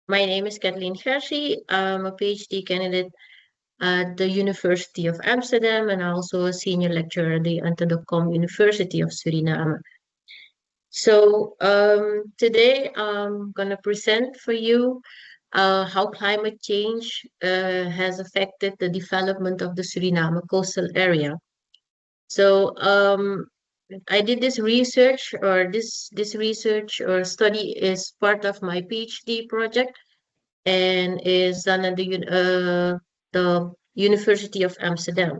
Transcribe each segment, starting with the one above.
My name is Kathleen Gersie. I'm a PhD candidate at the University of Amsterdam and also a senior lecturer at the Anton University of Suriname. So today I'm going to present for you how climate change has affected the development of the Suriname coastal area. So I did this research, or this research or study is part of my PhD project and is done at the University of Amsterdam.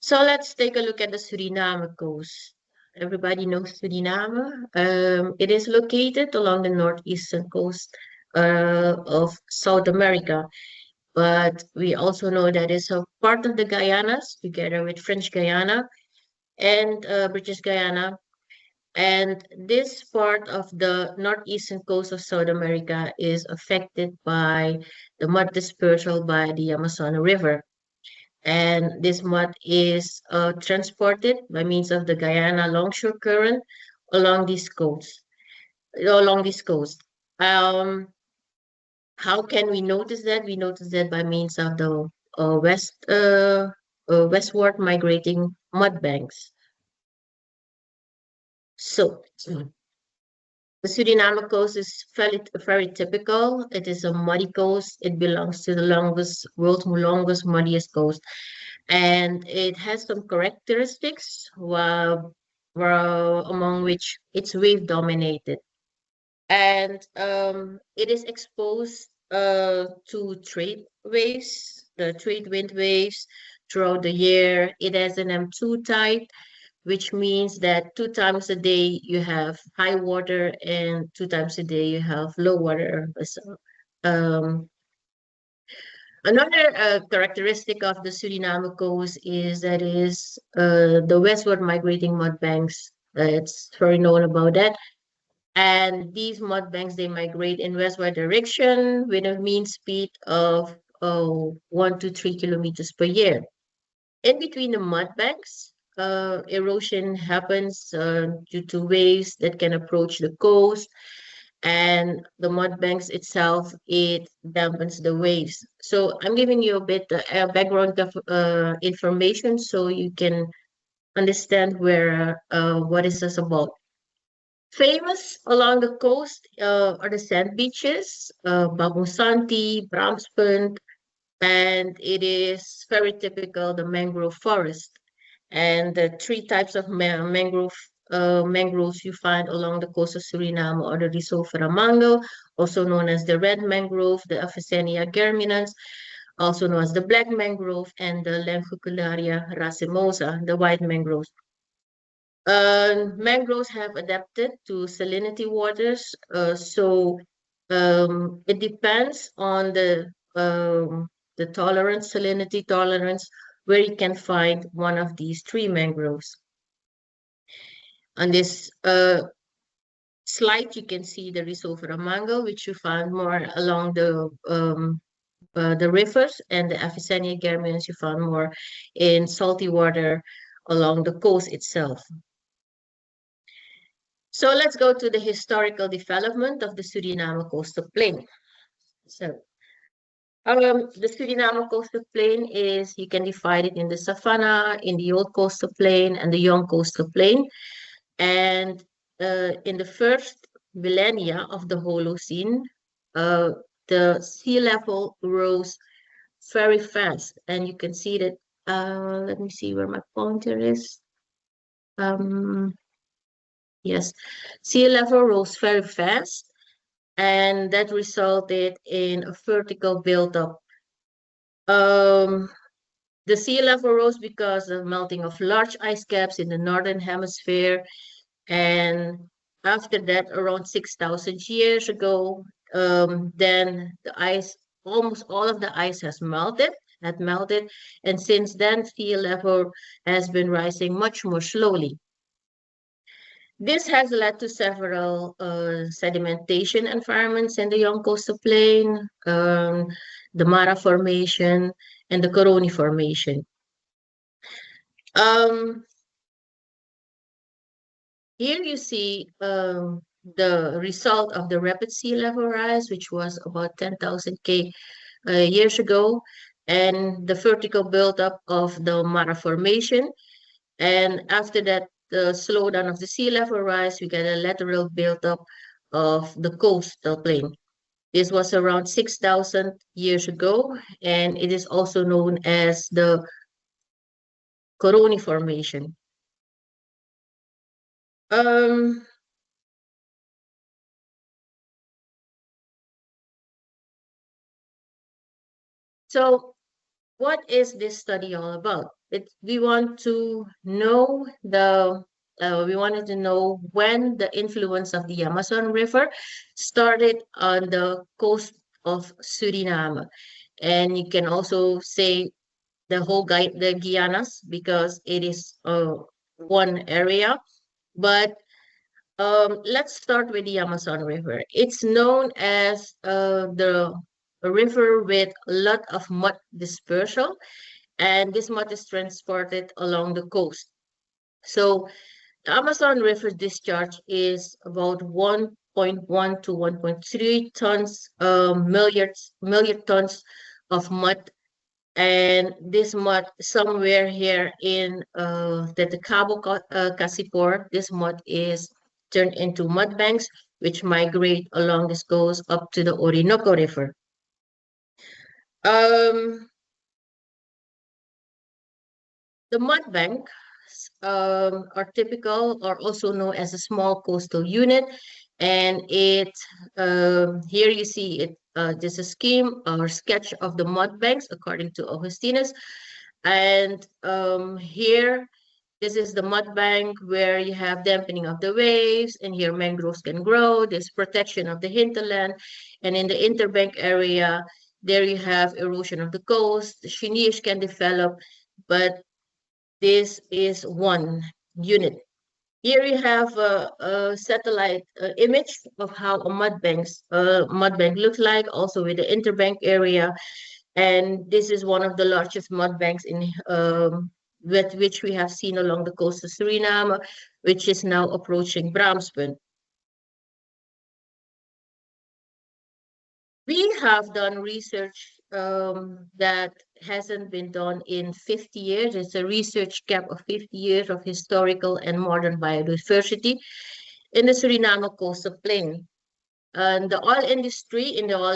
So let's take a look at the Suriname coast. Everybody knows Suriname. It is located along the northeastern coast of South America, but we also know that it's a part of the Guyanas, together with French Guyana and British Guyana. And this part of the northeastern coast of South America is affected by the mud dispersal by the Amazon River. And this mud is transported by means of the Guyana longshore current along this coast. Um, how can we notice that? We notice that by means of the westward migrating mud banks. So the Suriname coast is very typical. It is a muddy coast. It belongs to the world's longest, muddiest coast. And it has some characteristics, among which it's wave dominated. And it is exposed to trade waves, the trade wind waves throughout the year. It has an M2 tide, which means that 2 times a day you have high water and 2 times a day you have low water. So, another characteristic of the Suriname coast is that the westward migrating mud banks. It's very known about that. And these mud banks, they migrate in westward direction with a mean speed of 1 to 3 kilometers per year. In between the mud banks, erosion happens due to waves that can approach the coast, and the mud banks itself, it dampens the waves. So I'm giving you a bit background of information so you can understand what is this about. Famous along the coast are the sand beaches, Bagong Santi, Bramspunt, and it is very typical, the mangrove forest. And the three types of mangroves you find along the coast of Suriname are the Rhizophora mango, also known as the red mangrove, the Avicennia germinans, also known as the black mangrove, and the Lenticulariae racemosa, the white mangroves. Mangroves have adapted to salinity waters, so it depends on the salinity tolerance, where you can find one of these three mangroves. On this slide, you can see the Rhizophora mango, which you find more along the rivers, and the Avicennia germinans you find more in salty water along the coast itself. So let's go to the historical development of the Suriname coastal plain. So the Suriname coastal plain you can divide it in the savanna, in the old coastal plain, and the young coastal plain. And in the first millennia of the Holocene, the sea level rose very fast. And you can see that, let me see where my pointer is. Yes, sea level rose very fast, and that resulted in a vertical buildup. The sea level rose because of melting of large ice caps in the northern hemisphere, and after that, around 6,000 years ago, then the ice, almost all of the ice had melted, and since then, sea level has been rising much more slowly. This has led to several sedimentation environments in the young coastal plain, the Mara Formation, and the Coroni Formation. Here you see the result of the rapid sea level rise, which was about 10,000 years ago, and the vertical buildup of the Mara Formation. And after that, the slowdown of the sea level rise, we get a lateral buildup of the coastal plain. This was around 6,000 years ago, and it is also known as the Coroni Formation. Um, so what is this study all about? We want to know we wanted to know when the influence of the Amazon River started on the coast of Suriname. And you can also say the Guianas, because it is one area. But let's start with the Amazon River. It's known as the river with a lot of mud dispersal, and this mud is transported along the coast. So the Amazon River discharge is about 1.1 to 1.3 tons, million tons of mud. And this mud, somewhere here in the Cabo Casipor, this mud is turned into mud banks, which migrate along this coast up to the Orinoco River. Um, the mud banks are typical, or also known as a small coastal unit, and here you see it. This is a scheme or sketch of the mud banks according to Augustinus. And here, this is the mud bank where you have dampening of the waves, and here mangroves can grow. There's protection of the hinterland, and in the interbank area, there you have erosion of the coast. The chenillage can develop, but this is one unit. Here you have a satellite image of how a mud bank looks like, also with the interbank area. And this is one of the largest mud banks with which we have seen along the coast of Suriname, which is now approaching Bramspunt. We have done research that hasn't been done in 50 years. It's a research gap of 50 years of historical and modern biodiversity in the Suriname coastal plain. And in the oil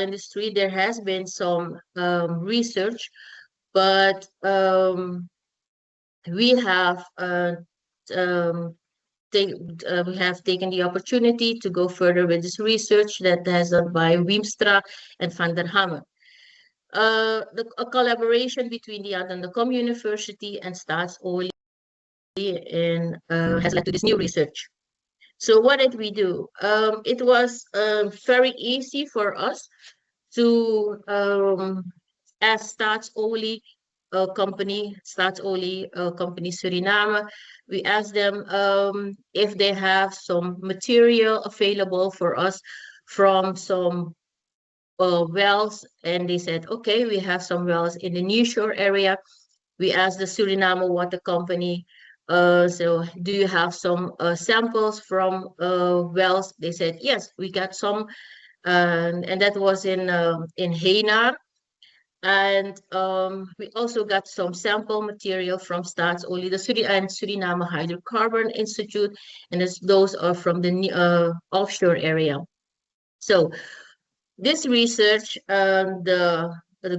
industry, there has been some research, but we have um, we have taken the opportunity to go further with this research that has done by Wiemstra and Van der Hamme. A collaboration between the Anton University and Staatsolie has led to this new research. So what did we do? It was very easy for us to ask Staatsolie company Suriname. We asked them if they have some material available for us from some wells, and they said, okay, we have some wells in the nearshore area. We asked the Suriname Water Company, so do you have some samples from wells? They said, yes, we got some, and that was in Heinar. And we also got some sample material from Staatsolie, the Suriname Hydrocarbon Institute, and those are from the offshore area. So this research, the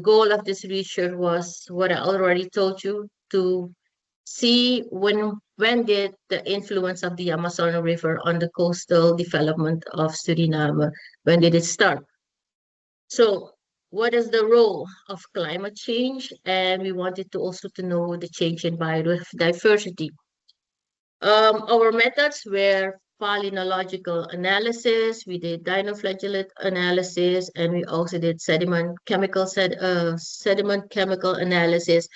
goal of this research was what I already told you, to see when did the influence of the Amazon River on the coastal development of Suriname, when did it start? So what is the role of climate change? And we wanted to also to know the change in biodiversity. Our methods were palynological analysis, we did dinoflagellate analysis, and we also did sediment chemical analysis,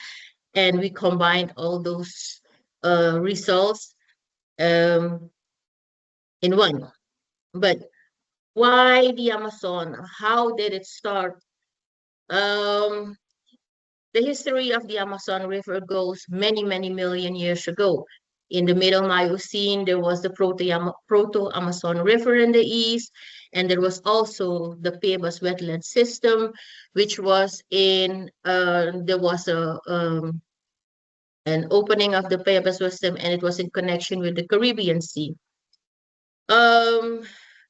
and we combined all those results in one. But why the Amazon? How did it start? The history of the Amazon River goes many, many million years ago. In the middle Miocene, there was the Proto-Amazon River in the east, and there was also the Pebas wetland system, which was there was an opening of the Pebas system, and it was in connection with the Caribbean Sea.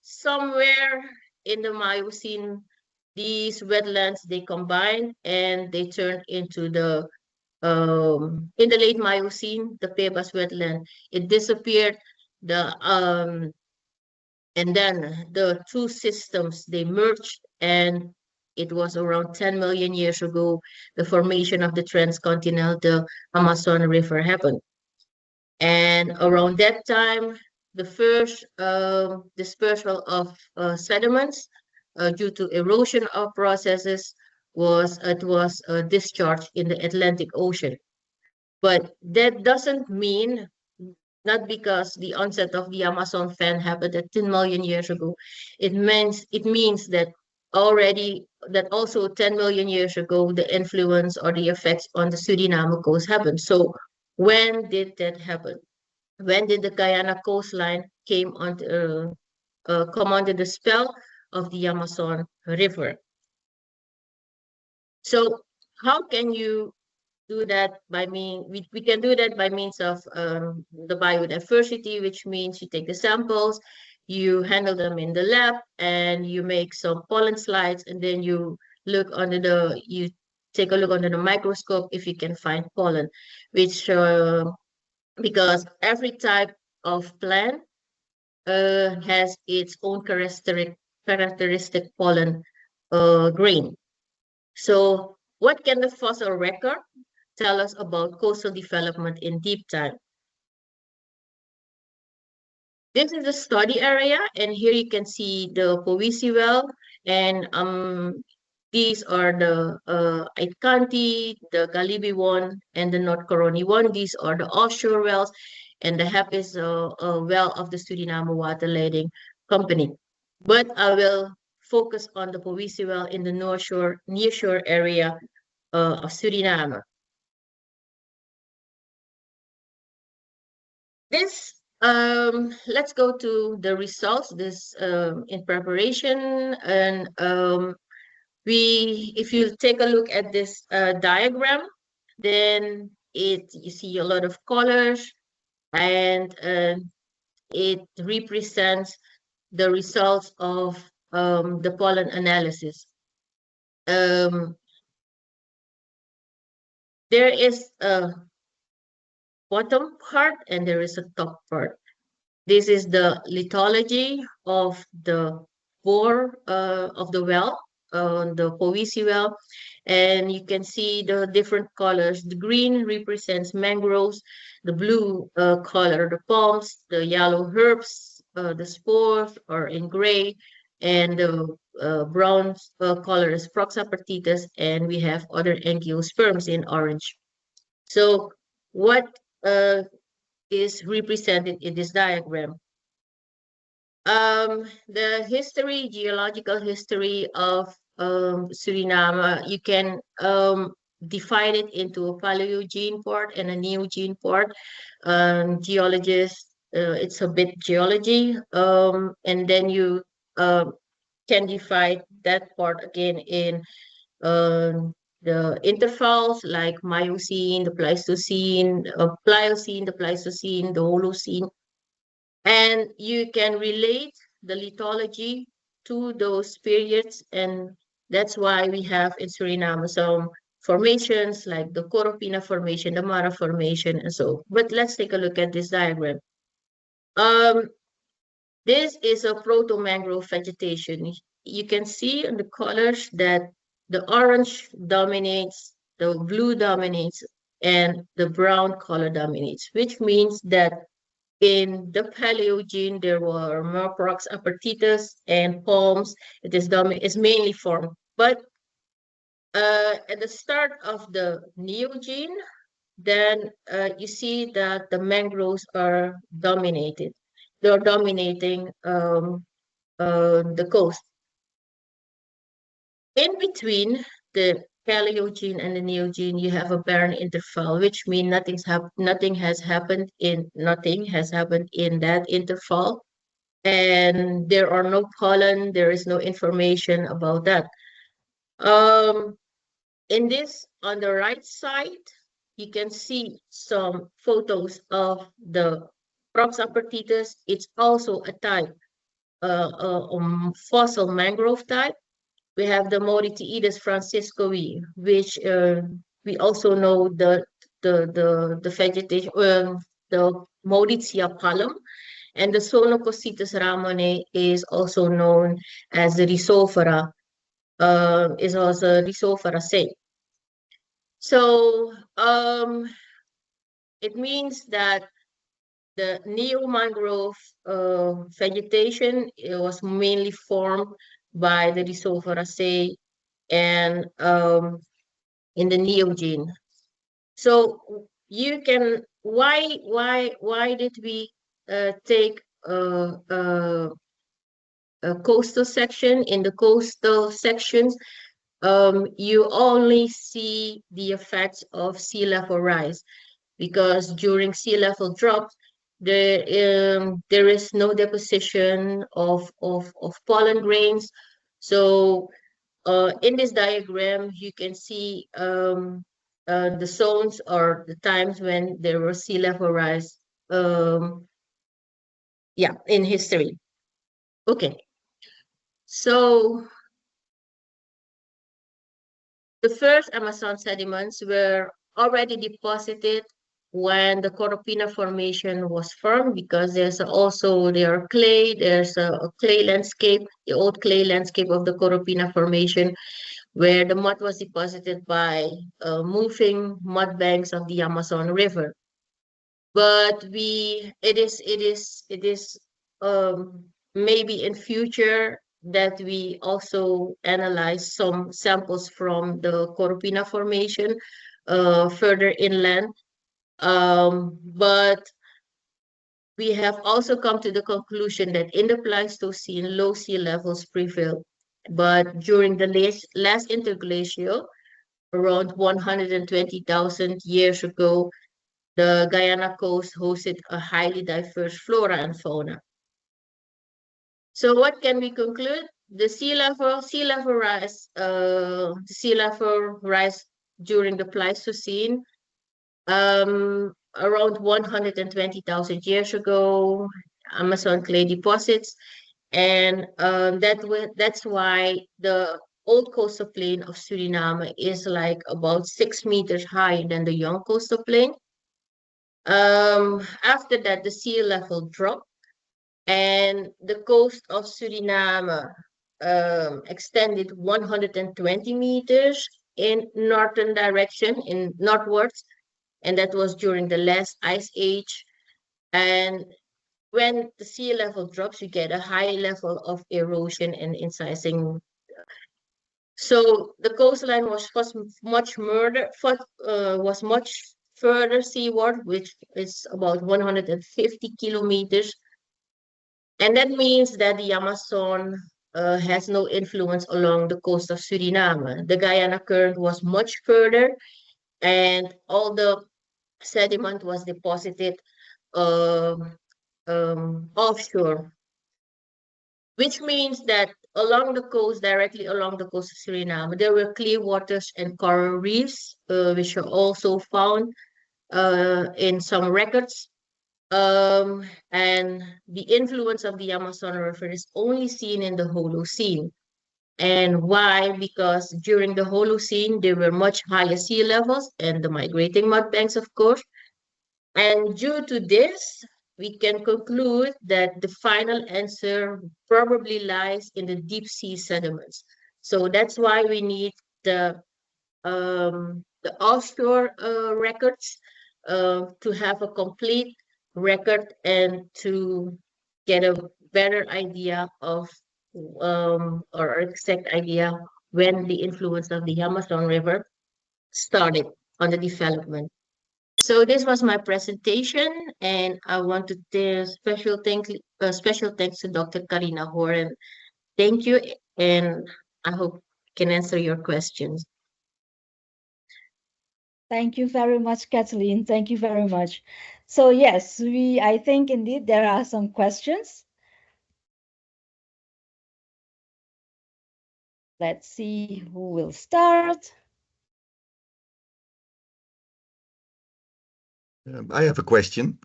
Somewhere in the Miocene, these wetlands, they combined and they turned into in the late Miocene, the Pebas wetland, it disappeared. And then the two systems, they merged, and it was around 10 million years ago, the formation of the transcontinental Amazon River happened. And around that time, the first dispersal of sediments due to erosion of processes was discharged in the Atlantic Ocean. But that doesn't mean, not because the onset of the Amazon fan happened at 10 million years ago. It means that also 10 million years ago, the influence or the effects on the Suriname coast happened. So when did that happen? When did the Guyana coastline come under the spell of the Amazon River? So how can you do that we can do that by means of the biodiversity, which means you take the samples, you handle them in the lab, and you make some pollen slides, and then you take a look under the microscope if you can find pollen, which because every type of plant has its own characteristic pollen grain. So what can the fossil record tell us about coastal development in deep time? This is the study area, and here you can see the Powisi well, and these are the Aitkanti, the Galibi one, and the North Coroni one. These are the offshore wells, and the HAP is a well of the Suriname Water Leiding Company. But I will focus on the Powisi well in the nearshore area of Suriname. Let's go to the results. This in preparation, and if you take a look at this diagram, then you see a lot of colors, and it represents the results of the pollen analysis. There is a bottom part and there is a top part. This is the lithology of the bore of the well, the Powisi well, and you can see the different colors. The green represents mangroves, the blue color the palms, the yellow herbs, the spores are in gray, and the brown color is Proxapertitis, and we have other angiosperms in orange. So what is represented in this diagram? The geological history of Suriname, you can divide it into a Paleogene part and a Neogene part. Geologists, it's a bit geology, and then you can divide that part again in the intervals like Miocene, the Pleistocene, Pliocene, the Pleistocene, the Holocene, and you can relate the lithology to those periods, and that's why we have in Suriname some formations like the Coropina Formation, the Mara Formation, and so. But let's take a look at this diagram. This is a proto-mangrove vegetation. You can see in the colors that the orange dominates, the blue dominates, and the brown color dominates, which means that in the Paleogene, there were more Proxapertitis and palms. It is mainly formed. But at the start of the Neogene, then you see that the mangroves are dominated. They're dominating the coast. In between the Paleogene and the Neogene, you have a barren interval, which means nothing has happened in that interval, and there are no pollen. There is no information about that. Um, in this, on the right side, you can see some photos of the Proxapertitus. It's also a type, fossil mangrove type. We have the Moritiides franciscoi, which we also know the vegetation, the Mauritia palm, and the Sonocositus ramone is also known as the Rhizophora, is also Rhizophora. So it means that the neo-mangrove vegetation, it was mainly formed by the Rhizophora and in the Neogene. So you can, why did we take a coastal section? In the coastal sections, you only see the effects of sea level rise, because during sea level drop, there is no deposition of pollen grains. So in this diagram, you can see the zones or the times when there was sea level rise, yeah, in history. Okay, so the first Amazon sediments were already deposited when the Corupina Formation was formed, because there's a clay landscape, the old clay landscape of the Corupina Formation, where the mud was deposited by moving mud banks of the Amazon River. But it is maybe in future that we also analyze some samples from the Corupina Formation further inland. But we have also come to the conclusion that in the Pleistocene, low sea levels prevailed. But during the last interglacial, around 120,000 years ago, the Guyana coast hosted a highly diverse flora and fauna. So what can we conclude? The sea level rise during the Pleistocene, around 120,000 years ago, Amazon clay deposits, and that's why the old coastal plain of Suriname is like about 6 meters higher than the young coastal plain. After that, the sea level dropped, and the coast of Suriname extended 120 meters in northern direction, in northwards, and that was during the last ice age. And when the sea level drops, you get a high level of erosion and incising. So the coastline was much further seaward, which is about 150 kilometers. And that means that the Amazon has no influence along the coast of Suriname. The Guyana current was much further, and all the sediment was deposited offshore, which means that along the coast, directly along the coast of Suriname, there were clear waters and coral reefs, which are also found in some records. And the influence of the Amazon River is only seen in the Holocene. And why? Because during the Holocene, there were much higher sea levels and the migrating mud banks, of course. And due to this, we can conclude that the final answer probably lies in the deep sea sediments. So that's why we need the offshore records to have a complete record and to get a better idea of or exact idea when the influence of the Amazon River started on the development. So this was my presentation, and I want to say special thanks to Dr. Karina Horan. Thank you, and I hope I can answer your questions. Thank you very much, Kathleen. Thank you very much. So yes, I think indeed there are some questions. Let's see who will start. I have a question.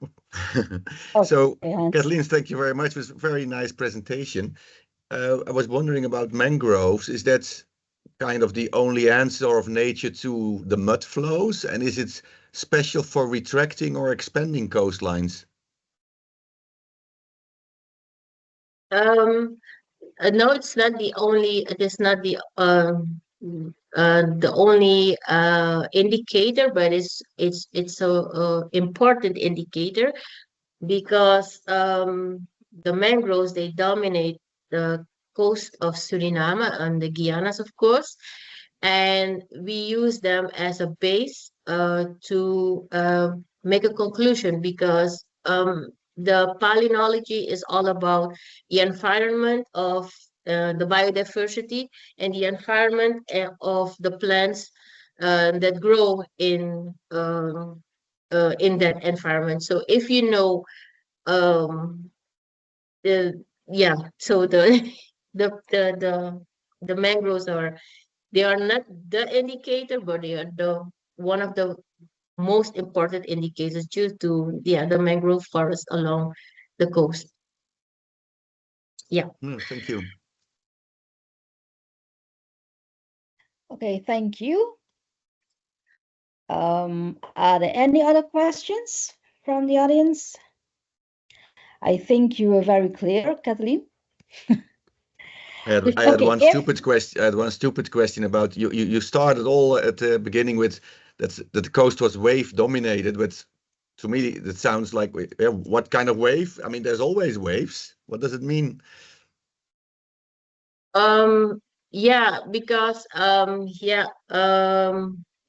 So, Kathleen, thank you very much. It was a very nice presentation. I was wondering about mangroves. Is that kind of the only answer of nature to the mud flows? And is it special for retracting or expanding coastlines? No, it's not the only. It is not the only indicator, but it's a important indicator because the mangroves they dominate the coast of Suriname and the Guianas, of course, and we use them as a base to make a conclusion because the palynology is all about the environment of the biodiversity and the environment of the plants that grow in that environment. So if you know the yeah, so the mangroves are they are not the indicator, but they are the one of the most important indicators due to the mangrove forest along the coast. Yeah. Thank you. Okay, thank you. Are there any other questions from the audience? I think you were very clear, Kathleen. I had one stupid question. I had one stupid question about you. You started all at the beginning with that the coast was wave dominated, but to me that sounds like what kind of wave? I mean, there's always waves. What does it mean? Yeah, because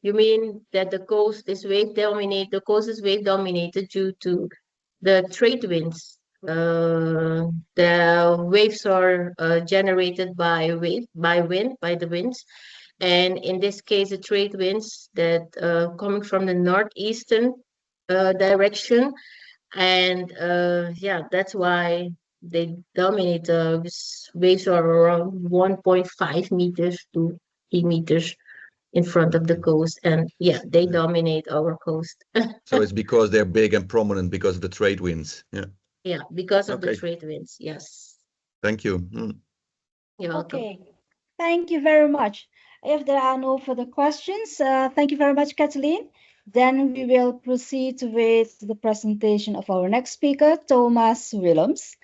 you mean that the coast is wave dominated, the coast is wave dominated due to the trade winds. The waves are generated by the winds, and in this case, the trade winds that coming from the northeastern direction, and yeah, that's why they dominate. The waves are around 1.5 meters to 3 meters in front of the coast, and yeah, they dominate our coast. So it's because they're big and prominent because of the trade winds. Yeah. Yeah, because of the trade winds. Yes. Thank you. You're welcome. Okay, thank you very much. If there are no further questions, thank you very much, Kathleen. Then we will proceed with the presentation of our next speaker, Thomas Willems.